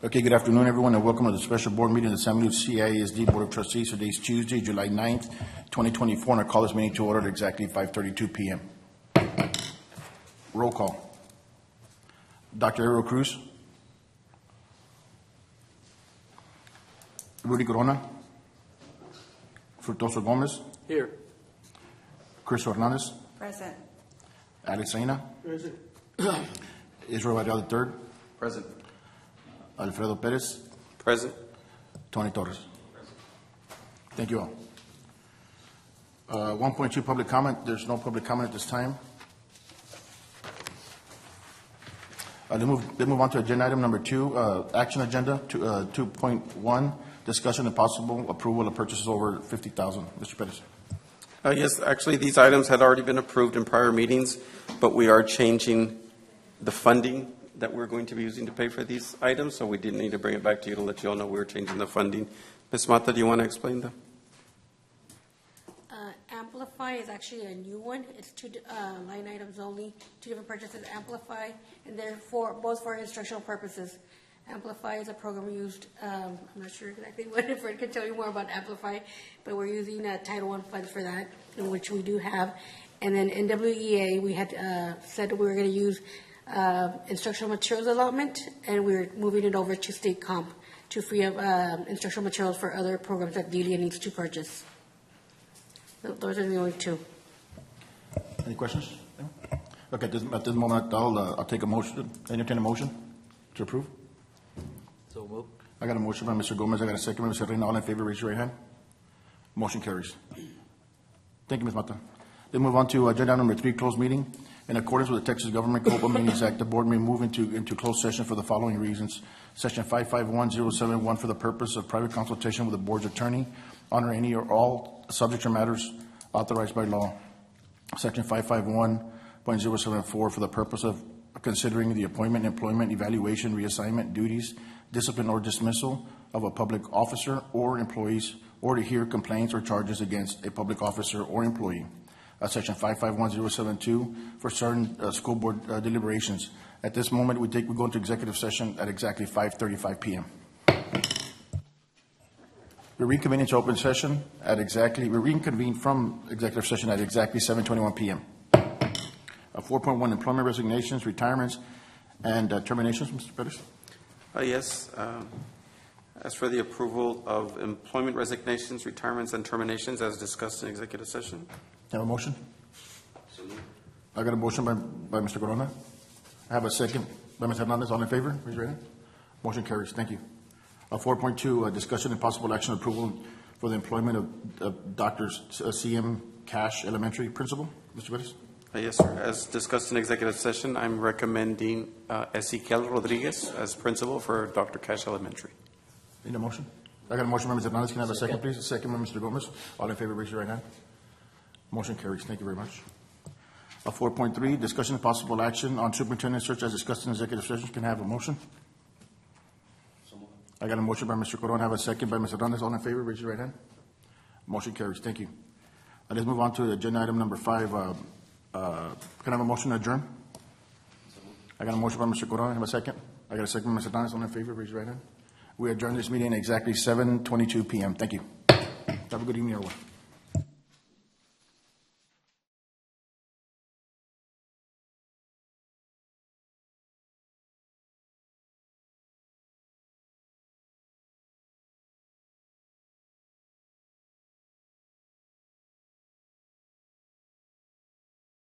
Okay, good afternoon, everyone, and welcome to the special board meeting of the San Luis CISD Board of Trustees. Today's Tuesday, July 9th, 2024, and I call this meeting to order at exactly 5:32 p.m. Roll call. Dr. Ariel Cruz. Rudy Corona. Frutoso Gomez. Here. Chris Hernandez. Present. Alex Aina. Present. Israel Varela III. Present. Alfredo Perez. Present. Tony Torres. Thank you all. 1.2 public comment. There's no public comment at this time. Let's move on to agenda item number 2, action agenda 2.1, discussion and possible approval of purchases over $50,000. Mr. Perez. Yes, actually, these items had already been approved in prior meetings, but we are changing the funding that we're going to be using to pay for these items, so we didn't need to bring it back to you to let you all know we were changing the funding. Ms. Mata, do you want to explain that? Amplify is actually a new one. It's two line items only, two different purchases. Amplify, and they're both for instructional purposes. Amplify is a program used, I'm not sure exactly what, Fred can tell you more about Amplify, but we're using Title I funds for that, in which we do have. And then NWEA, we had said we were going to use instructional materials allotment, and we're moving it over to state comp to free up instructional materials for other programs that Delia needs to purchase. Those are the only two. Any questions? Okay, at this moment, I'll take a motion, entertain a motion to approve. So move. I got a motion by Mr. Gomez. I got a second by Mr. Reyna. All in favor, raise your right hand. Motion carries. Thank you, Ms. Mata. Then move on to agenda number 3, closed meeting. In accordance with the Texas Government Code of Meetings Act, the board may move into closed session for the following reasons. Section 551071 for the purpose of private consultation with the board's attorney on any or all subjects or matters authorized by law. Section 551.074 for the purpose of considering the appointment, employment, evaluation, reassignment, duties, discipline, or dismissal of a public officer or employees, or to hear complaints or charges against a public officer or employee. Section 551072 for certain school board deliberations. At this moment, we go into executive session at exactly 5:35 p.m. We reconvene from executive session at exactly 7:21 p.m. 4.1 employment resignations, retirements, and terminations. Mr. Perez. Yes. As for the approval of employment resignations, retirements, and terminations as discussed in executive session. Have a motion? I got a motion by Mr. Corona. I have a second by Ms. Hernandez. All in favor? Raise your hand. Motion carries. Thank you. 4.2, discussion and possible action approval for the employment of Dr. C.M. Cash, elementary principal. Mr. Perez? Yes, sir. As discussed in executive session, I'm recommending Ezequiel Rodriguez as principal for Dr. Cash Elementary. Need a motion? I got a motion by Ms. Hernandez. Can I have a second, please? A second by Mr. Gomez. All in favor? Raise your right hand. Motion carries. Thank you very much. 4.3, discussion and possible action on superintendent search as discussed in executive session. Can I have a motion? I got a motion by Mr. Corona. I have a second by Ms. Hernandez. All in favor? Raise your right hand. Motion carries. Thank you. Let's move on to agenda item number 5. Can I have a motion to adjourn? I got a motion by Mr. Corona. I have a second. I got a second by Ms. Hernandez. All in favor? Raise your right hand. We adjourn this meeting at exactly 7:22 p.m. Thank you. Have a good evening, everyone.